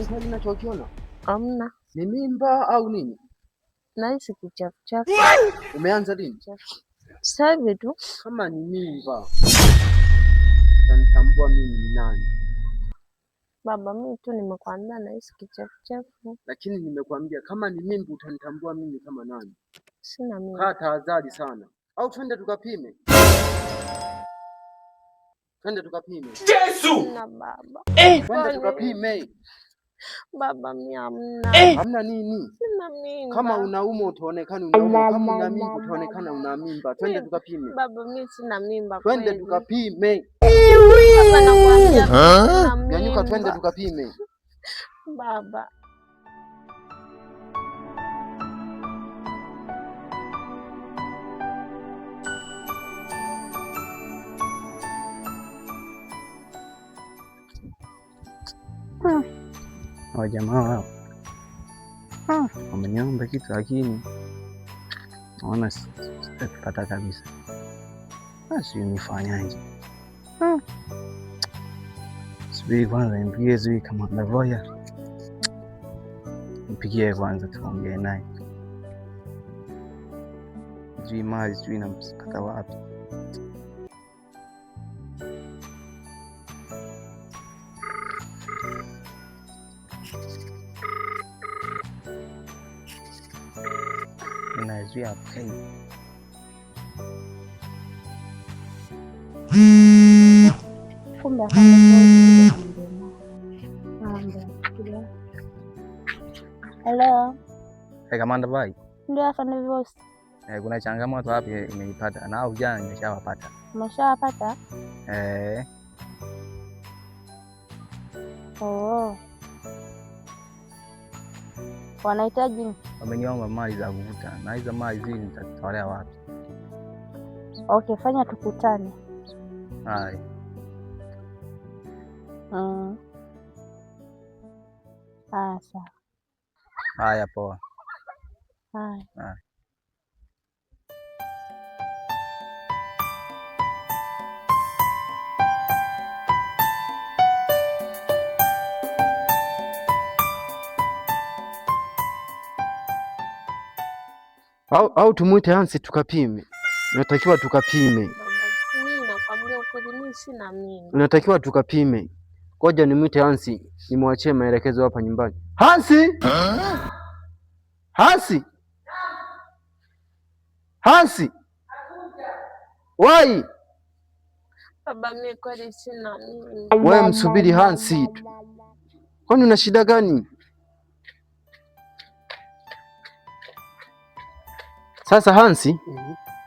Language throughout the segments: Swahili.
Kwani ninachokiona? Hamna. Ni mimba au nini? Nahisi kichafu. Umeanza lini? Sasa hivi tu. Kama ni mimba, utanitambua mimi ni nani? Baba, mimi tu nimekuambia nahisi kichafu. Lakini nimekuambia kama ni mimba utanitambua mimi kama nani? Sina mimba. Kaa tahadhari sana. Au twende tukapime? Twende tukapime. Yesu! Na baba. Twende tukapime. Baba, mimi hamna. Hamna nini? Sina mimba. Kama unauma utaonekana unauma, kama una mimba utaonekana una mimba. Twende tukapime. Baba, mimi sina mimba. Twende tukapime. Baba, nakwambia sina mimba. Nyanyuka, twende tukapime. Baba. Hawa jamaa wameniomba kitu lakini naona sitakipata kabisa. Basi nifanyaje? Subiri kwanza nimpigie Zui kama ndavoya. Mpigie kwanza tuongee naye. Zui mali Zui nampata wapi? Zui apai. Kumbe hello. Kamanda Vai. Ndio afanye voice. Kuna changamoto wapi imeipata? Na vijana nimeshawapata. Umeshawapata? Oh. Wanahitaji? Wameniomba mali za kuvuta. Na hizo mali zile nitatolea wapi? Okay, fanya tukutane. Hai. Sawa. Haya, poa. Hai. Au tumuite Hansi tukapime. Unatakiwa tukapime. Mimi nakwambia ukweli, mimi sina mimba. Unatakiwa tukapime. Ngoja nimuite Hansi, nimwachie maelekezo hapa nyumbani. Hansi! Hansi! Hansi! Wai! Baba, mimi kweli sina mimba. Wewe msubiri Hansi tu. Kwani una shida gani? Sasa Hansi,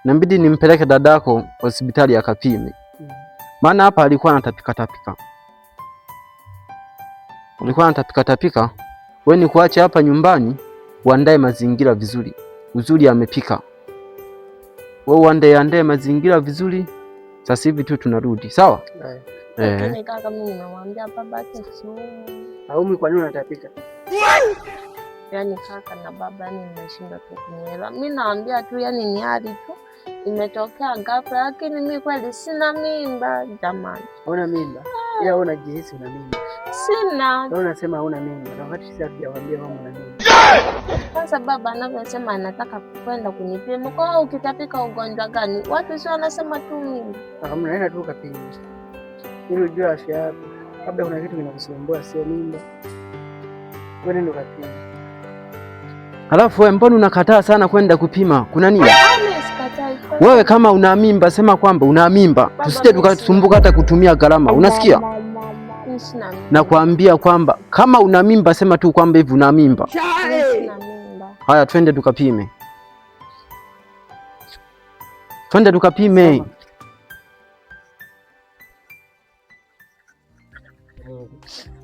inabidi nimpeleke dadako hospitali akapime. Maana hapa alikuwa anatapika tapika. Wewe ni kuache hapa nyumbani, uandae mazingira vizuri. Uzuri amepika. Wewe uandae mazingira vizuri. Sasa hivi tu tunarudi. Sawa? Lakini kaka, mimi nimemwambia baba kesho. Haumi, kwa nini unatapika? Yaani kaka na baba nimeshinda tu kunielewa. Mimi naambia tu yani ni hali tu imetokea ghafla, lakini mimi kweli sina mimba jamani. Una mimba? Ila unajihisi una mimba. Sina. Wewe unasema una mimba na wakati sisi hatujawaambia kama una mimba. Sasa baba anavyosema anataka kwenda kunipima. Kwa hiyo ukitapika ugonjwa gani? Watu sio wanasema tu mimba. Mnaenda tu kapima. Ili ujue afya yako. Labda kuna kitu kinakusumbua sio mimba. Wewe ndio kapima. Halafu wewe mbona unakataa sana kwenda kupima? Kuna nini? Wewe kama una mimba sema kwamba una mimba. Tusije tukasumbuka hata kutumia gharama. Unasikia? Nakwambia kwamba kama una mimba sema tu kwamba hivi una mimba. Haya, twende tukapime.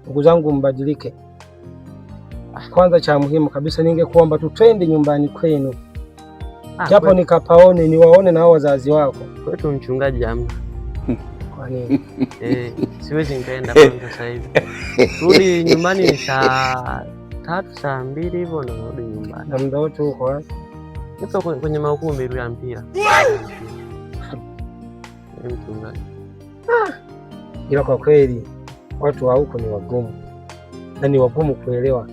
Ndugu zangu, mbadilike. Kwanza cha muhimu kabisa ningekuomba tu twende nyumbani kwenu. Japo nikapaone niwaone na hao wazazi wako. Kwetu mchungaji hamna. Kwa nini? Siwezi nikaenda kwanza sasa hivi. Rudi nyumbani ni saa 3 saa 2 hivyo ndo rudi nyumbani. Na muda wote huko wapi? Nipo kwenye makumbi ya mpira. Mchungaji. Ila kwa kweli watu wa huko ni wagumu. na ni wagumu kuelewa,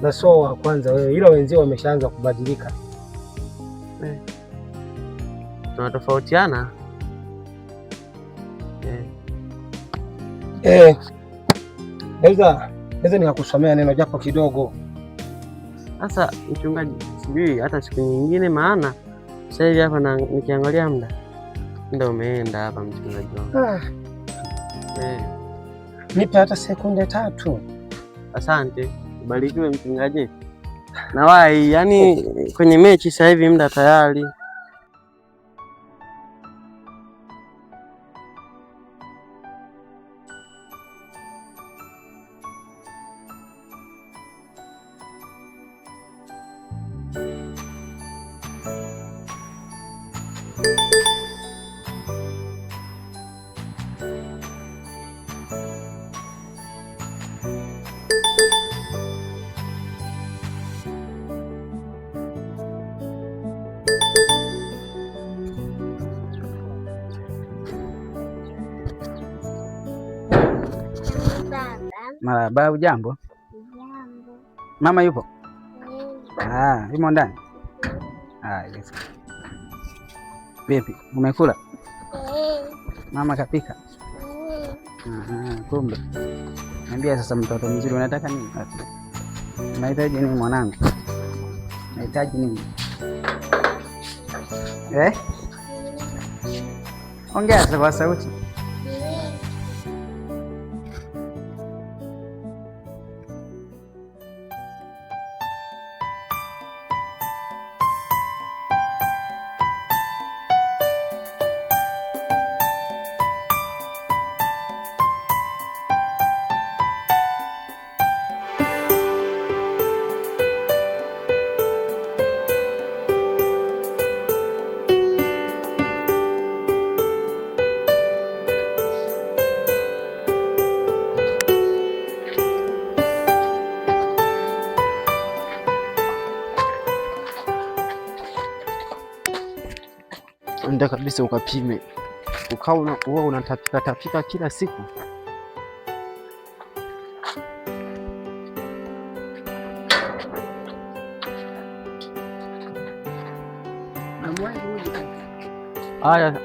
na sio wa kwanza wewe, ila wenzio wameshaanza kubadilika. Tunatofautiana. Naweza nikakusomea neno japo kidogo. Sasa mchungaji, sijui hata siku nyingine, maana sasa hivi hapa na nikiangalia muda umeenda hapa mchungaji wangu. Nipe hata sekunde 3. Asante, ubarikiwe mchungaji. Nawai, yani kwenye mechi sasa hivi muda tayari. Marahaba, ujambo? Mama yupo? Yumo ndani? Yes. Vipi, umekula? Mama kapika? Kumbe. Niambia sasa, mtoto mzuri, unataka nini? Unahitaji nini mwanangu? Unahitaji nini? Ongea sasa kwa sauti. Enda kabisa ukapime, ukawa unatapika kila siku. Haya.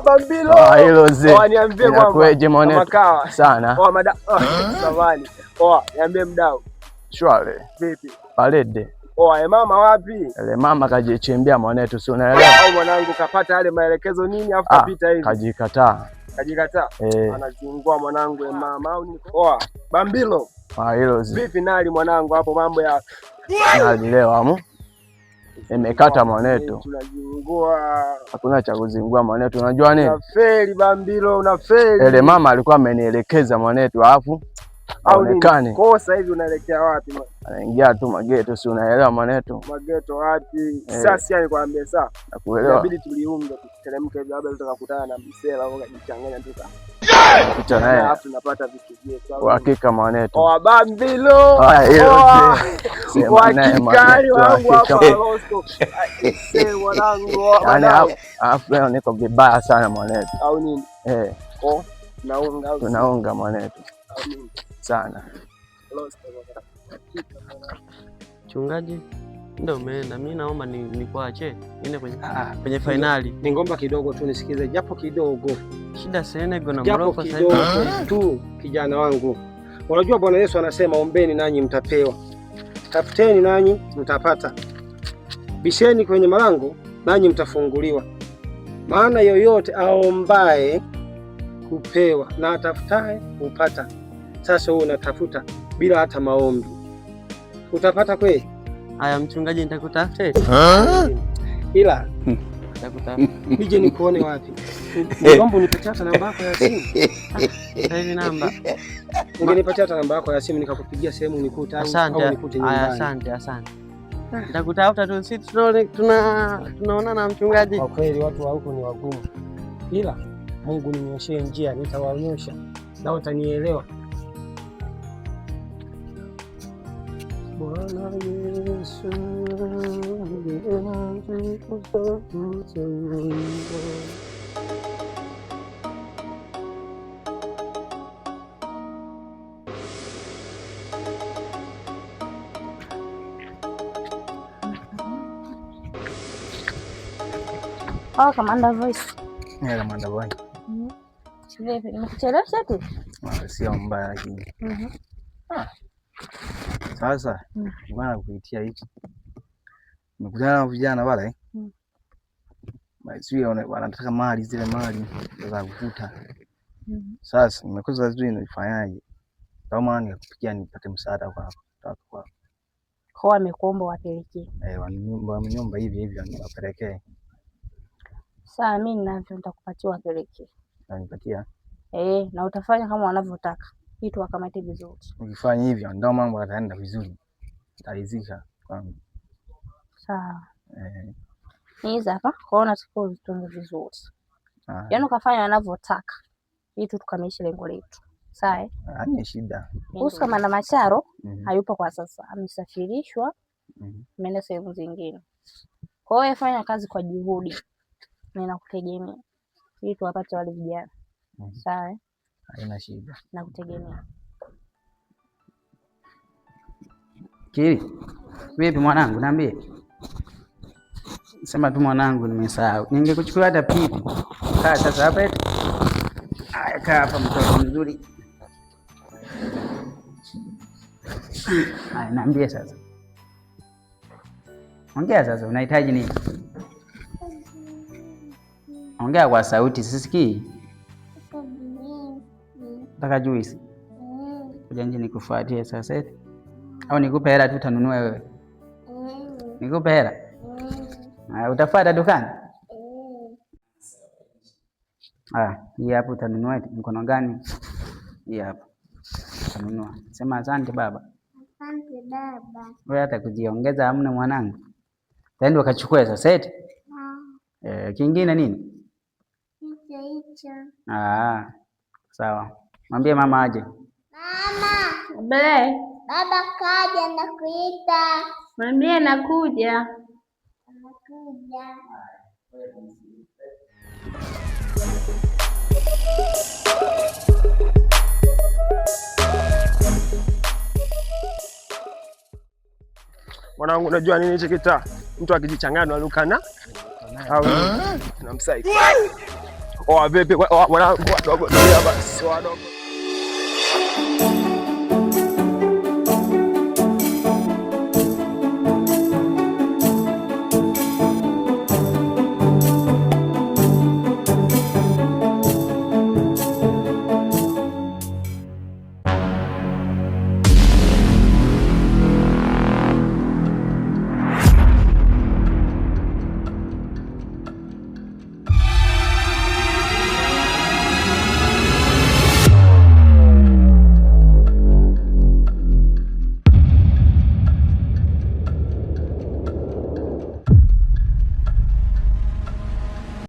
Bambilo. Hilo zi. Niambie kwamba kweje mwanetu sana. Samahani. Niambie mdau. Shwari. Vipi? Palede. Mama wapi? Ile mama kajichimbia mwanetu, si unaelewa? Au mwanangu kapata yale maelekezo nini afu kapita hivi? Kajikataa. Anazingua mwanangu mama au niko. Bambilo. Hilo zi. Vipi nali mwanangu hapo mambo ya nali leo amu? Imekata mwanetu. Tunazingua. Hakuna cha kuzingua mwanetu. Unajua nini? Unafeli Bambilo, unafeli. Ile mama alikuwa amenielekeza mwanetu, alafu haonekani. Kwa sasa hivi unaelekea wapi? Anaingia tu mageto, si unaelewa mwanetu? Mageto wapi? Sasa yani kwambia sasa. Nakuelewa. Inabidi tuliunge tuteremke hivi, labda tutakutana na msela au kujichanganya tu kama. Kitu naye. Alafu tunapata vitu vyetu. Kwa hakika mwanetu. Bambilo. Sema naye mwanetu. Wangu hapa Losto. Wanangu. Yaani alafu leo niko vibaya sana mwanetu. Au nini? Tunaunga mwanetu. Sana. Mchungaji, Ndio umeenda. Mimi naomba nikuache niende kwenye finali. Ningomba kidogo tu nisikize japo kidogo. Shida Senegal na Morocco sasa hivi tu kijana wangu. Unajua Bwana Yesu anasema ombeni nanyi mtapewa. Tafuteni nanyi mtapata. Bisheni kwenye malango nanyi mtafunguliwa. Maana yoyote aombaye hupewa na atafutaye hupata. Sasa wewe unatafuta bila hata maombi. Utapata kweli? Haya mchungaji, nitakutafuta. Ila nije nikuone wapi? Naomba unipatie hata namba yako ya simu. Sasa hivi namba. Ungenipatia hata namba yako ya simu nikakupigia sehemu nikute au nikute nyumbani. Asante. Nitakutafuta tu, sisi tunaona na mchungaji. Kwa kweli watu wa huko ni wagumu. Ila Mungu ninyoshee njia, nitawaonyesha na utanielewa. Bwana Yesu Kamanda Voice. Kamanda Voice. Vipi, nimekuchelewesha tu? Sio mbaya lakini. Sasa bwana kuitia hiki. Nimekutana na vijana wale. Sio wanataka mali zile mali za kukuta. Sasa nimekosa vizuri nifanyaje? Kama nikupigia nipate msaada kwa Kwa amekuomba wapelekee. Wamenyomba hivi niwapelekee. Sawa, mimi ninavyo nitakupatia wapelekee. Nipatia? Na utafanya kama wanavyotaka. Kitu wakamate vizuri. Ukifanya hivyo ndio mambo yataenda vizuri. Tarizika kwangu. Sawa. Hizi hapa kwaona tuko vitungo vizuri. Yaani ukafanya wanavyotaka. Ili tukamilishe lengo letu. Sawa? Haina shida. Kama na Macharo hayupo kwa sasa. Amesafirishwa. Ameenda sehemu zingine. Kwa hiyo fanya kazi kwa juhudi. Na nakutegemea. Ili tuwapate wale vijana. Sawa? Haina shida. Nakutegemea. Kili. Vipi mwanangu, niambie. Sema tu mwanangu, nimesahau. Ningekuchukua hata pipi. Kaa sasa hapa eti. Haya, kaa hapa mtoto mzuri. Haya, niambie sasa. Ongea sasa, unahitaji nini? Ongea kwa sauti, sisikii. Nataka juice. Kuja nje nikufuatie sasa eti. Au nikupe hela tu utanunua wewe? Nikupe hela? Utafuata dukani? Hii hapo utanunua mkono gani? Hii hapo. Utanunua. Sema asante baba. Asante baba. Wewe hata kujiongeza hamna mwanangu. Tende ukachukue sasa eti? Kingine nini? Hicho. Sawa. Mwambie mama aje. Mama. Baba kaja nakuita. Mwambie nakuja. Nakuja. Mwanangu, unajua nini hichi kitaa? Mtu akijichanganya alukana au na msaidia. Vipi mwanangu, wadogo basi wadogo.